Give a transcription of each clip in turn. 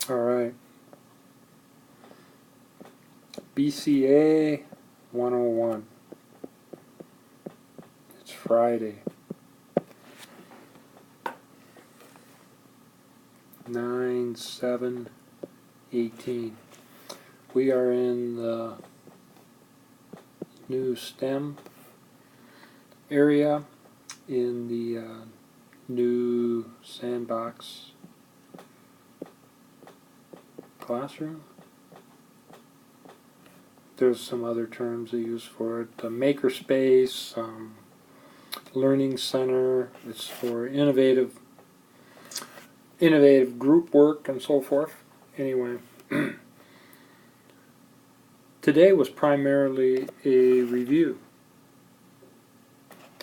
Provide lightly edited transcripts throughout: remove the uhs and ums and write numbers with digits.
Alright. Bca-101. It's Friday. 9/7/18. We are in the new STEM area in the new sandbox classroom. There's some other terms they use for it. The makerspace, learning center. It's for innovative group work and so forth. Anyway, today was primarily a review.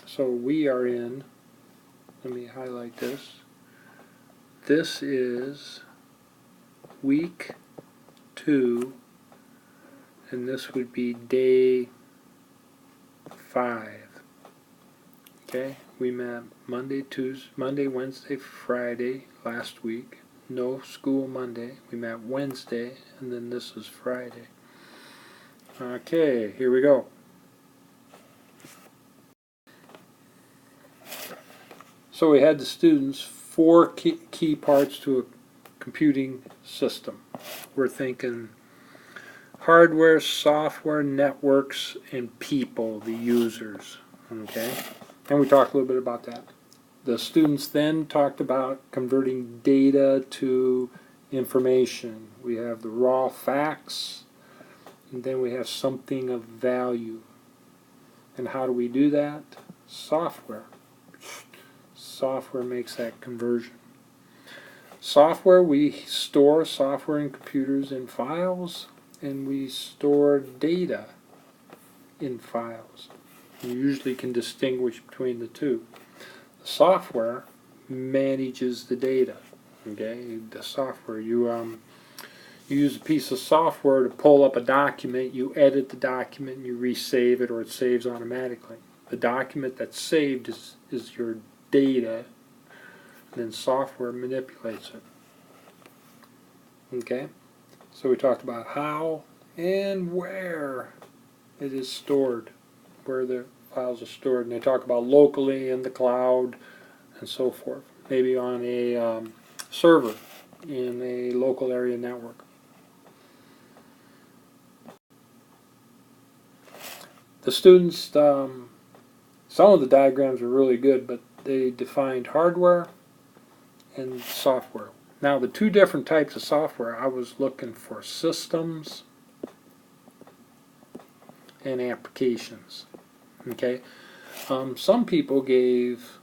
So we are in, let me highlight this. This is week 2, and this would be day 5. Okay, we met Monday, Wednesday, Friday last week. No school Monday. We met Wednesday, and then this is Friday. Okay, here we go. So we had the students 4 key parts to a computing system. We're thinking hardware, software, networks, and people, the users. Okay, and we talked a little bit about that. The students then talked about converting data to information. We have the raw facts, and then we have something of value. And how do we do that? Software. Software makes that conversion. Software, we store software in computers in files, and we store data in files. You usually can distinguish between the two. The software manages the data. Okay, the software, you use a piece of software to pull up a document, you edit the document, and you resave it, or it saves automatically. The document that's saved is your data, and then software manipulates it. Okay, so we talked about how and where it is stored, where the files are stored, and they talk about locally in the cloud and so forth, maybe on a server in a local area network. The students, some of the diagrams are really good, but they defined hardware and software. Now the 2 different types of software, I was looking for systems and applications. Okay, some people gave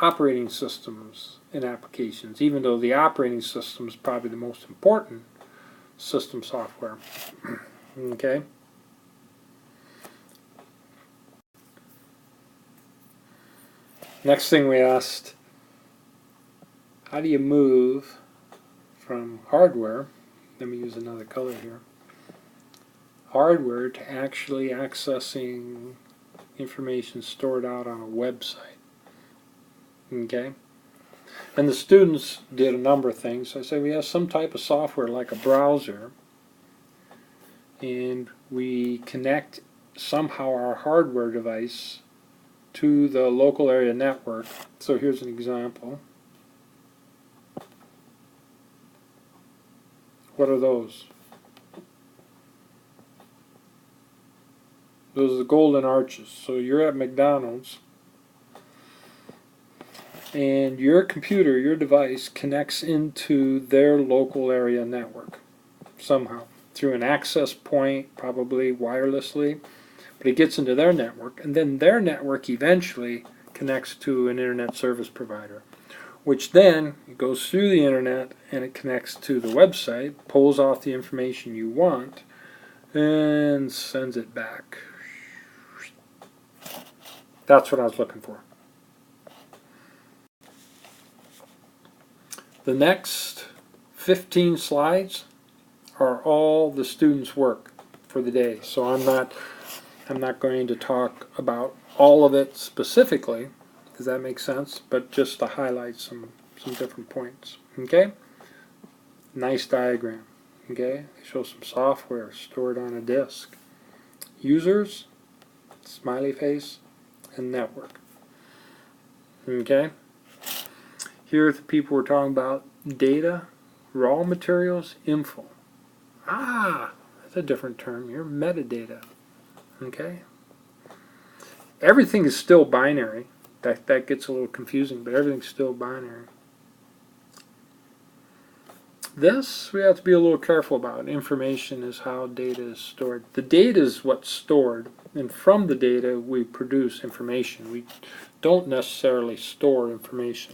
operating systems and applications, even though the operating system is probably the most important system software. Okay. Next thing we asked, how do you move from hardware, let me use another color here, hardware to actually accessing information stored out on a website. Okay? And the students did a number of things. I said we have some type of software like a browser, and we connect somehow our hardware device to the local area network. So here's an example. What are those? Those are the golden arches. So you're at McDonald's, and your computer, your device, connects into their local area network somehow through an access point, probably wirelessly, but it gets into their network, and then their network eventually connects to an internet service provider, which then it goes through the internet and it connects to the website, pulls off the information you want, and sends it back. That's what I was looking for. The next 15 slides are all the students' work for the day. So I'm not going to talk about all of it specifically. Does that make sense? But just to highlight some different points. Okay? Nice diagram. Okay, they show some software stored on a disk. Users, smiley face, and network. Okay, here the people were talking about data, raw materials, info. Ah, that's a different term here, metadata. Okay, everything is still binary. That gets a little confusing, but everything's still binary. This we have to be a little careful about. Information is how data is stored. The data is what's stored, and from the data we produce information. We don't necessarily store information.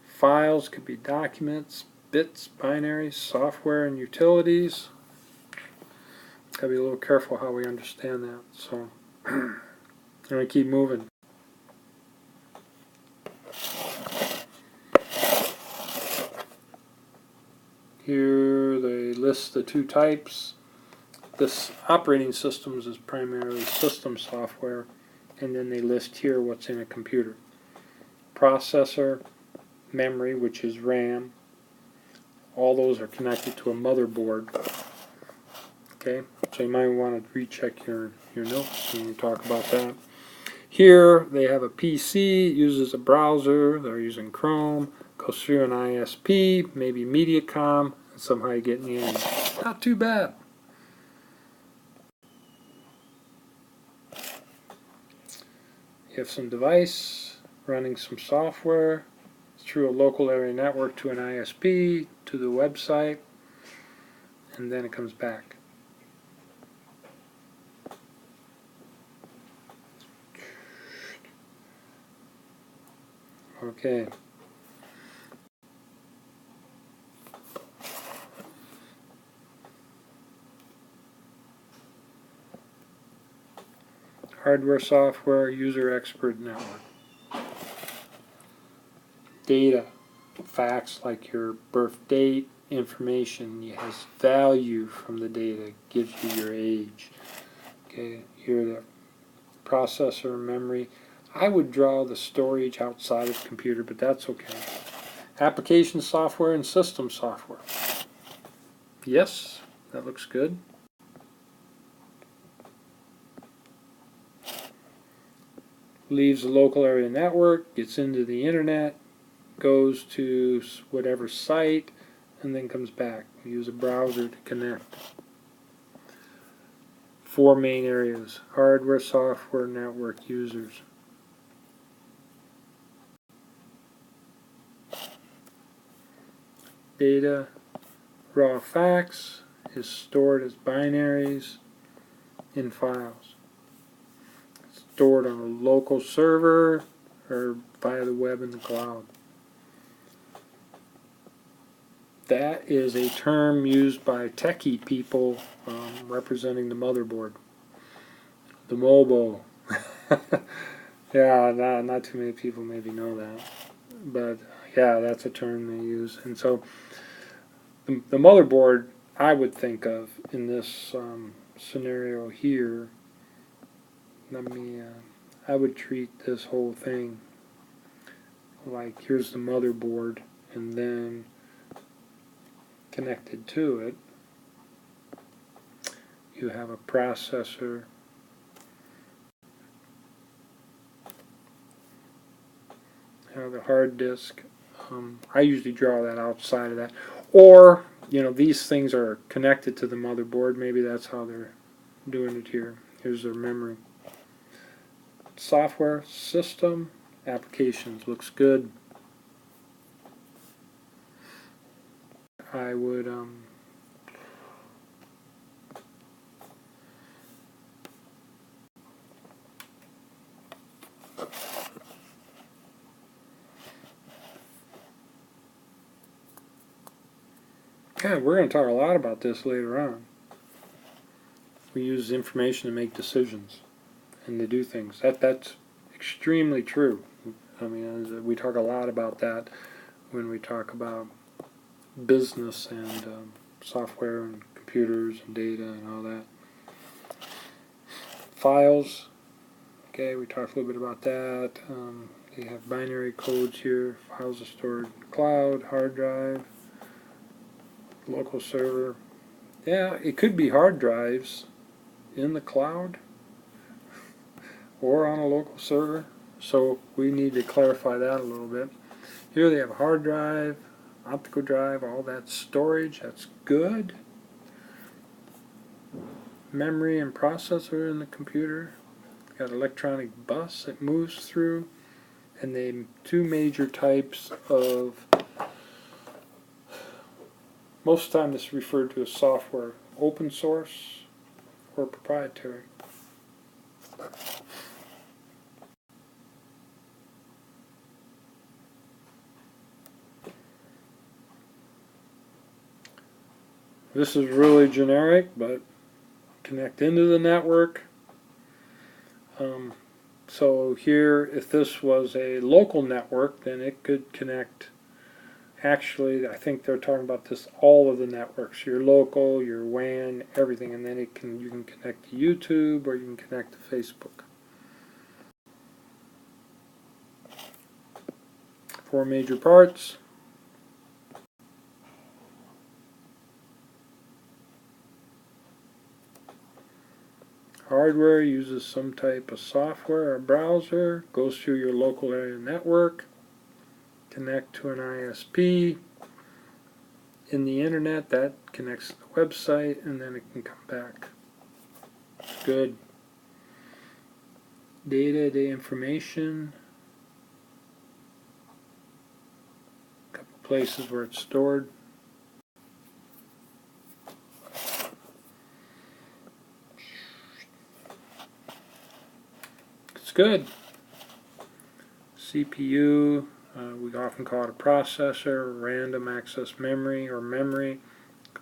Files could be documents, bits, binaries, software, and utilities. Gotta be a little careful how we understand that. So I'm gonna keep moving. Here they list the two types. This operating systems is primarily system software, and then they list here what's in a computer. Processor, memory, which is RAM. All those are connected to a motherboard. Okay, so you might want to recheck your notes when you talk about that. Here they have a PC, uses a browser, they're using Chrome, goes through an ISP, maybe MediaCom, and somehow you get in the end. Not too bad. You have some device running some software through a local area network to an ISP, to the website, and then it comes back. Okay. Hardware, software, user expert network. Data, facts like your birth date, information has value from the data, gives you your age. Okay, here the processor, memory. I would draw the storage outside of the computer, but that's okay. Application software and system software. Yes, that looks good. Leaves the local area network, gets into the internet, goes to whatever site, and then comes back. We use a browser to connect. 4 main areas: hardware, software, network, users. Data, raw facts, is stored as binaries in files. Stored on a local server or via the web in the cloud. That is a term used by techie people representing the motherboard. The MOBO. Yeah, not too many people maybe know that. But yeah, that's a term they use. And so the motherboard I would think of in this scenario here, I would treat this whole thing like here's the motherboard, and then connected to it you have a processor, the hard disk. I usually draw that outside of that, or these things are connected to the motherboard. Maybe that's how they're doing it here. Here's their memory. Software, system, applications looks good. I would we're going to talk a lot about this later on. We use information to make decisions and to do things. That's extremely true. I mean, we talk a lot about that when we talk about business and software and computers and data and all that. Files, okay, we talked a little bit about that. They have binary codes here. Files are stored in the cloud, hard drive. local server. Yeah, it could be hard drives in the cloud or on a local server. So we need to clarify that a little bit. Here they have a hard drive, optical drive, all that storage. That's good. Memory and processor in the computer. Got electronic bus it moves through. And then two major types of, most of the time this is referred to as software, open source or proprietary. This is really generic, but connect into the network. So here, if this was a local network, then it could connect. Actually, I think they're talking about this, all of the networks, your local, your WAN, everything, and then you can connect to YouTube or you can connect to Facebook. 4 major parts. Hardware uses some type of software or browser, goes through your local area network, connect to an ISP. In the internet, that connects to the website, and then it can come back. Good. Data, the information. A couple places where it's stored. It's good. CPU, we often call it a processor, random access memory or memory.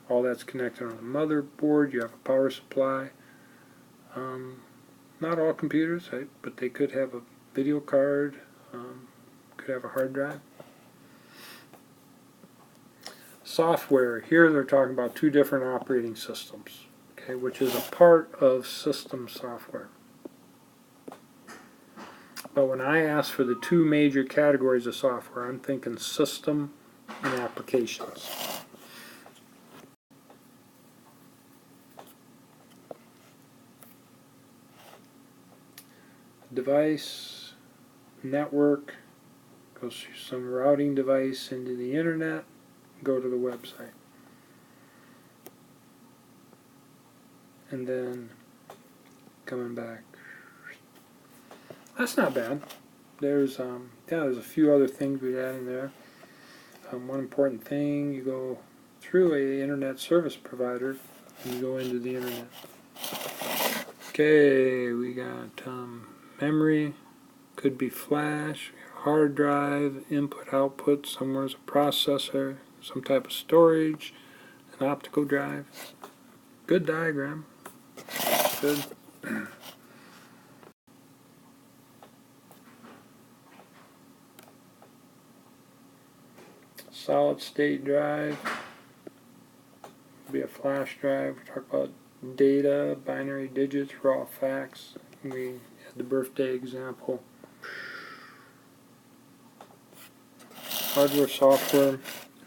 All that's connected on the motherboard. You have a power supply. Not all computers, but they could have a video card, could have a hard drive. Software, here they're talking about 2 different operating systems, okay, which is a part of system software. But when I ask for the 2 major categories of software, I'm thinking system and applications. Device, network, goes through some routing device into the internet, go to the website. And then coming back. That's not bad. There's a few other things we add in there. One important thing, you go through a internet service provider and you go into the internet. Okay, we got memory, could be flash, hard drive, input output, somewhere's a processor, some type of storage, an optical drive. Good diagram. Good. Solid state drive, be a flash drive. We talk about data, binary digits, raw facts. We had the birthday example. Hardware, software,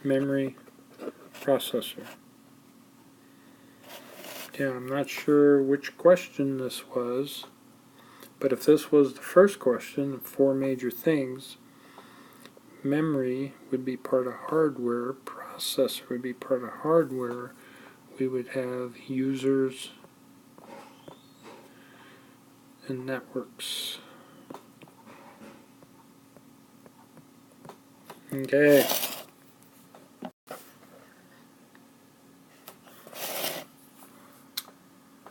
memory, processor. Okay, I'm not sure which question this was, but if this was the first question, 4 major things, memory would be part of hardware, processor would be part of hardware, we would have users and networks. Okay.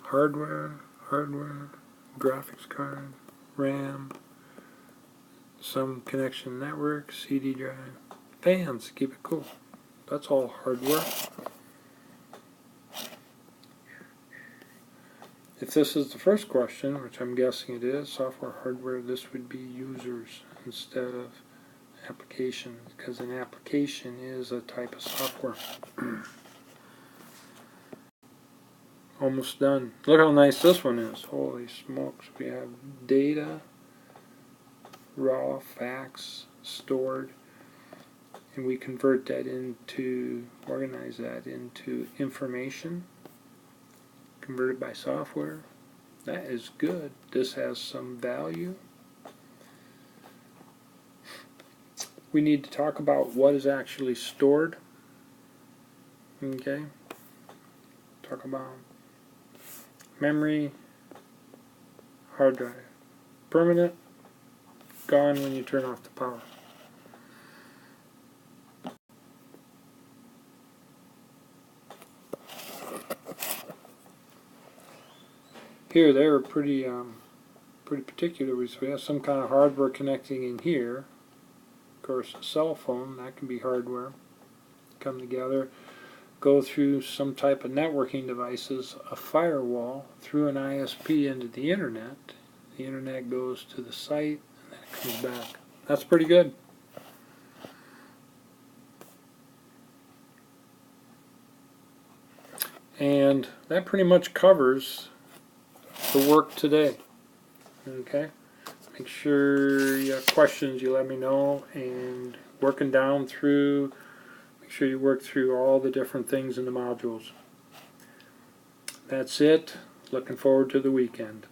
Hardware, graphics card, RAM, some connection network, CD drive, fans, keep it cool. That's all hardware. If this is the first question, which I'm guessing it is, software, hardware, this would be users instead of application, because an application is a type of software. Almost done. Look how nice this one is. Holy smokes. We have data, raw facts, stored. and we convert that into, organize that into information, converted by software. That is good. This has some value. We need to talk about what is actually stored. Okay. Talk about memory, hard drive. Permanent, gone when you turn off the power. Here they were pretty particular. We have some kind of hardware connecting in here. Of course, a cell phone, that can be hardware. Come together, go through some type of networking devices, a firewall, through an ISP into the internet. The internet goes to the site, and then it comes back. That's pretty good. And that pretty much covers the work today. Okay? Make sure you have questions, you let me know, and working down through, make sure you work through all the different things in the modules. That's it. Looking forward to the weekend.